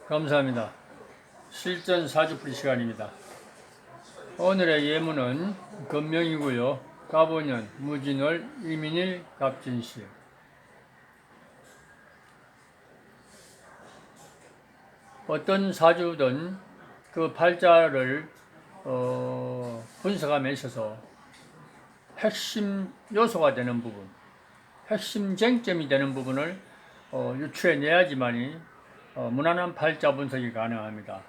감사합니다. 실전 사주풀이 시간입니다. 오늘의 예문은 금명이고요. 갑오년, 무진월, 이민일, 갑진시. 어떤 사주든 그 팔자를 분석함에 있어서 핵심 요소가 되는 부분, 핵심 쟁점이 되는 부분을 유추해내야지만이 무난한 팔자 분석이 가능합니다.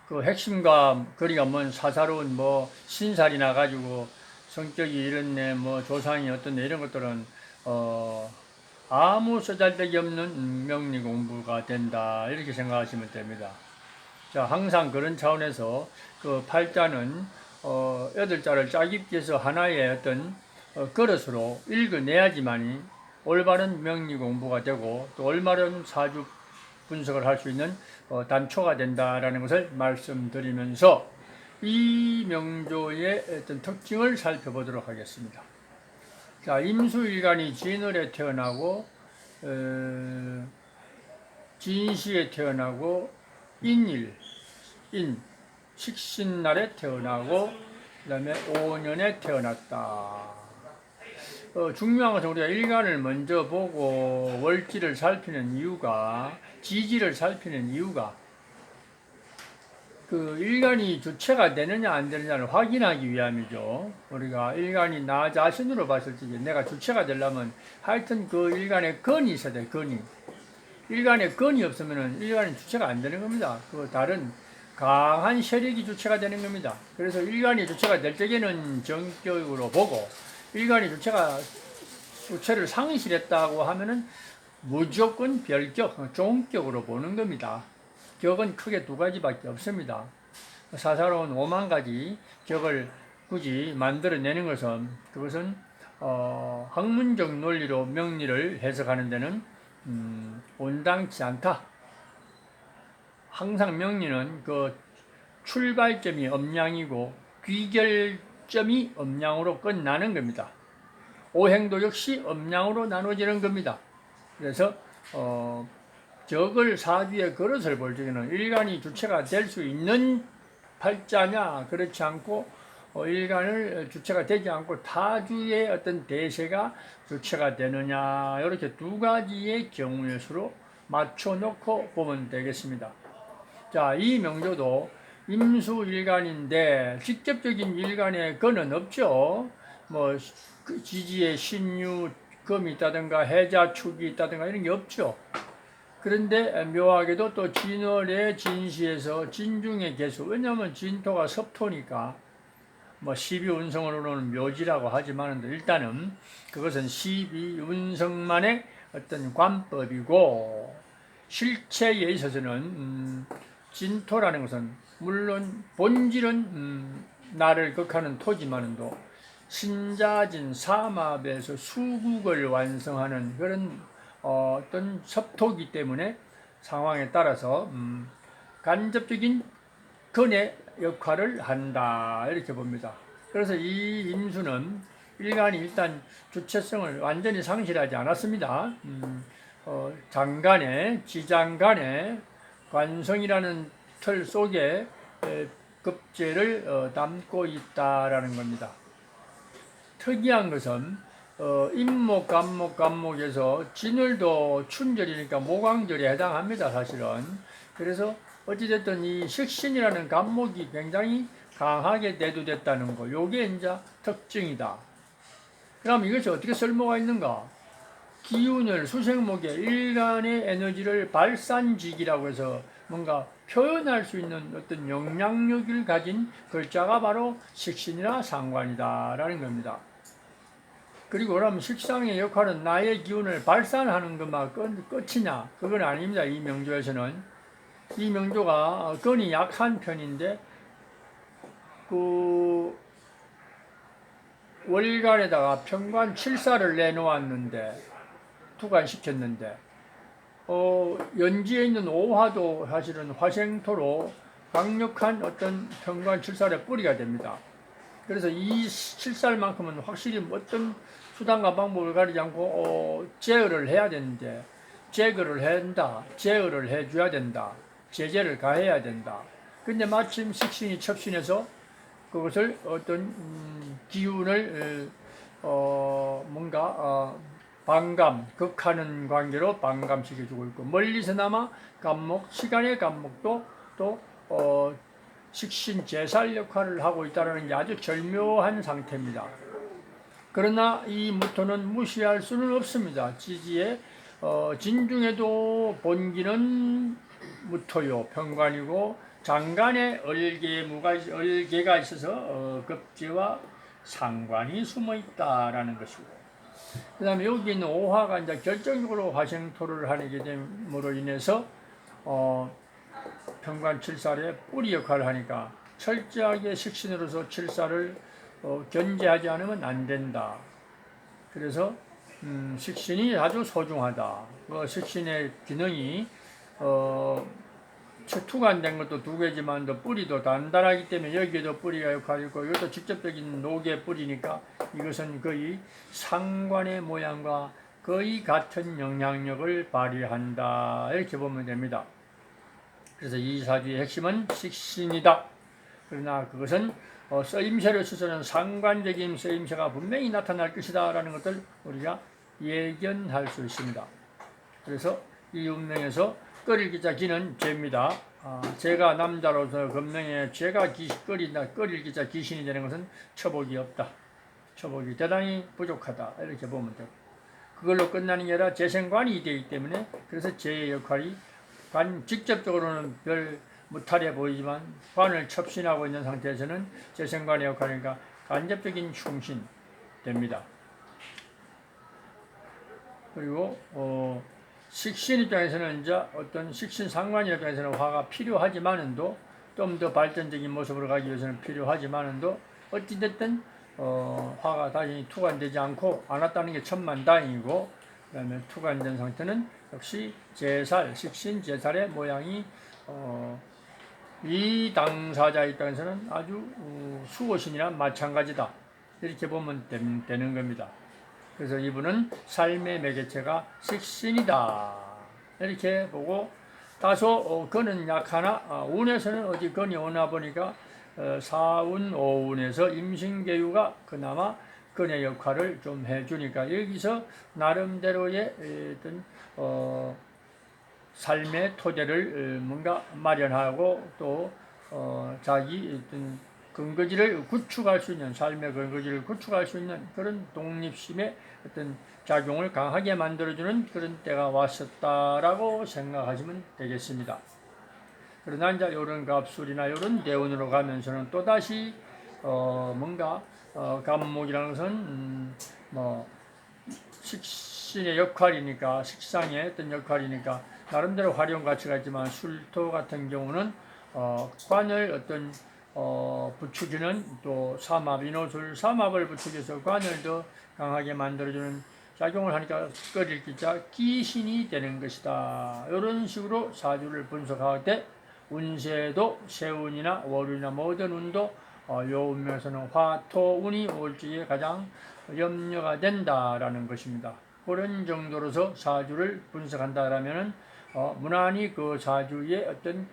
그 핵심과 거리가 먼 사사로운 신살이 나가지고 성격이 이렇네, 조상이 어떻네 이런 것들은 아무 쓰잘데기 없는 명리 공부가 된다 이렇게 생각하시면 됩니다. 자, 항상 그런 차원에서 그 팔자는 8자를 짜깁기 위해서 하나의 어떤 그릇으로 읽어내야지만이 올바른 명리 공부가 되고 또 올바른 사주 분석을 할 수 있는 단초가 된다라는 것을 말씀드리면서 이 명조의 어떤 특징을 살펴보도록 하겠습니다. 자, 임수일간이 진월에 태어나고 진시에 태어나고 식신날에 태어나고 그 다음에 5년에 태어났다. 중요한 것은 우리가 일간을 먼저 보고 월지를 살피는 이유가, 지지를 살피는 이유가 그 일간이 주체가 되느냐 안 되느냐를 확인하기 위함이죠. 우리가 일간이 나 자신으로 봤을 때 내가 주체가 되려면 하여튼 그 일간에 건이 있어야 돼. 건이. 일간에 건이 없으면 일간이 주체가 안 되는 겁니다. 그 다른 강한 세력이 주체가 되는 겁니다. 그래서 일간이 주체가 될 적에는 정격으로 보고 일간이 주체를 상실했다고 하면은 무조건 별격, 종격으로 보는 겁니다. 격은 크게 두 가지밖에 없습니다. 사사로운 5만 가지 격을 굳이 만들어내는 것은 그것은 학문적 논리로 명리를 해석하는 데는 온당치 않다. 항상 명리는 그 출발점이 음양이고 귀결점이 음양으로 끝나는 겁니다. 오행도 역시 음양으로 나눠지는 겁니다. 그래서 적을 사주의 그릇을 볼 적에는 일간이 주체가 될 수 있는 팔자냐 그렇지 않고 일간을 주체가 되지 않고 타주의 어떤 대세가 주체가 되느냐 이렇게 두 가지의 경우의 수로 맞춰놓고 보면 되겠습니다. 자, 이 명조도 임수일간인데 직접적인 일간의 건은 없죠. 지지에 신유금이 있다든가 해자축이 있다든가 이런 게 없죠. 그런데 묘하게도 또 진월의 진시에서 진중의 개수, 왜냐하면 진토가 섭토니까 12운성으로는 묘지라고 하지만 일단은 그것은 12운성만의 어떤 관법이고 실체에 있어서는 진토라는 것은 물론 본질은 나를 극하는 토지만도 신자진 사마에서 수국을 완성하는 그런 어떤 섭토기 때문에 상황에 따라서 간접적인 근의 역할을 한다 이렇게 봅니다. 그래서 이 임수는 일간이 일단 주체성을 완전히 상실하지 않았습니다. 장간에 지장간에 관성이라는 틀 속에 급제를 담고 있다라는 겁니다. 특이한 것은 임목, 간목에서 진월도 춘절이니까 모광절에 해당합니다. 사실은. 그래서 어찌됐든 이 식신이라는 간목이 굉장히 강하게 대두됐다는 거, 요게 이제 특징이다. 그럼 이것이 어떻게 쓸모가 있는가? 기운을 수생목의 일간의 에너지를 발산직이라고 해서 뭔가 표현할 수 있는 어떤 영향력을 가진 글자가 바로 식신이나 상관이다라는 겁니다. 그리고 그럼 식상의 역할은 나의 기운을 발산하는 것만 끝이냐? 그건 아닙니다. 이 명조에서는. 이 명조가 건이 약한 편인데 그 월간에다가 편관 7사를 내놓았는데 투관시켰는데 연지에 있는 오화도 사실은 화생토로 강력한 어떤 편관 7살의 뿌리가 됩니다. 그래서 이 7살만큼은 확실히 어떤 수단과 방법을 가리지 않고 제어를 해야 되는데 제거를 한다. 제어를 해줘야 된다. 제재를 가해야 된다. 근데 마침 식신이 첩신해서 그것을 어떤 기운을 뭔가 반감, 극하는 관계로 반감시켜주고 있고, 멀리서나마 간목, 시간의 간목도 또 식신 제살 역할을 하고 있다는 게 아주 절묘한 상태입니다. 그러나 이 무토는 무시할 수는 없습니다. 지지에 진중에도 본기는 무토요, 편관이고 장간에 얼개가 있어서 급제와 상관이 숨어 있다라는 것이고, 그 다음에 여기 있는 오화가 이제 결정적으로 화생토를 하게 됨으로 인해서 편관 칠살의 뿌리 역할을 하니까 철저하게 식신으로서 칠살을 견제하지 않으면 안 된다. 그래서 식신이 아주 소중하다. 식신의 기능이 투관된 것도 두 개지만 또 뿌리도 단단하기 때문에 여기에도 뿌리가 역할이 있고, 이것도 직접적인 녹의 뿌리니까 이것은 거의 상관의 모양과 거의 같은 영향력을 발휘한다, 이렇게 보면 됩니다. 그래서 이 사주의 핵심은 식신이다. 그러나 그것은 쓰임새를 써서는 상관적인 쓰임새가 분명히 나타날 것이다 라는 것을 우리가 예견할 수 있습니다. 그래서 이 운명에서 끓일 기자 기는 죄입니다. 제가 남자로서 금명에 죄가 끓일 기자 귀신이 되는 것은 처복이 없다. 처복이 대단히 부족하다, 이렇게 보면 되고, 그걸로 끝나는 게 아니라 재생관이 되기 때문에, 그래서 죄의 역할이 직접적으로는 별 무탈해 보이지만 관을 첩신하고 있는 상태에서는 재생관의 역할이니까 간접적인 흉신 됩니다. 그리고 식신 입장에서는 이제 어떤 식신 상관 입장에서는 화가 필요하지만은도 좀 더 발전적인 모습으로 가기 위해서는 필요하지만은도 어찌됐든 화가 다시 투관되지 않고 안 왔다는 게 천만다행이고, 그다음에 투관된 상태는 역시 제살, 식신 제살의 모양이 이 당사자 입장에서는 아주 수호신이나 마찬가지다, 이렇게 보면 되는 겁니다. 그래서 이분은 삶의 매개체가 식신이다, 이렇게 보고, 다소 건은 약하나 운에서는 어디 건이 오나 보니까 사운, 오운에서 임신계유가 그나마 건의 역할을 좀 해주니까 여기서 나름대로의 어떤 삶의 토대를 뭔가 마련하고 또 자기 어떤 근거지를 구축할 수 있는, 삶의 근거지를 구축할 수 있는 그런 독립심의 어떤 작용을 강하게 만들어주는 그런 때가 왔었다라고 생각하시면 되겠습니다. 그러나 이제 이런 갑술이나 이런 대운으로 가면서는 또다시 뭔가 갑목이라는 것은 식신의 역할이니까, 식상의 어떤 역할이니까 나름대로 활용 가치가 있지만, 술토 같은 경우는 관을 어떤 부추기는, 또 삼합, 인호술 삼합을 부추겨서 관을 더 강하게 만들어주는 작용을 하니까 끓일 기자 기신이 되는 것이다. 이런 식으로 사주를 분석할 때 운세도 세운이나 월운이나 모든 운도 요 운명에서는 화토운이 올지에 가장 염려가 된다라는 것입니다. 그런 정도로서 사주를 분석한다라면은 무난히 그 사주의 어떤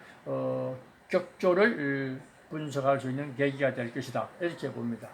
격조를 분석할 수 있는 계기가 될 것이다, 이렇게 봅니다.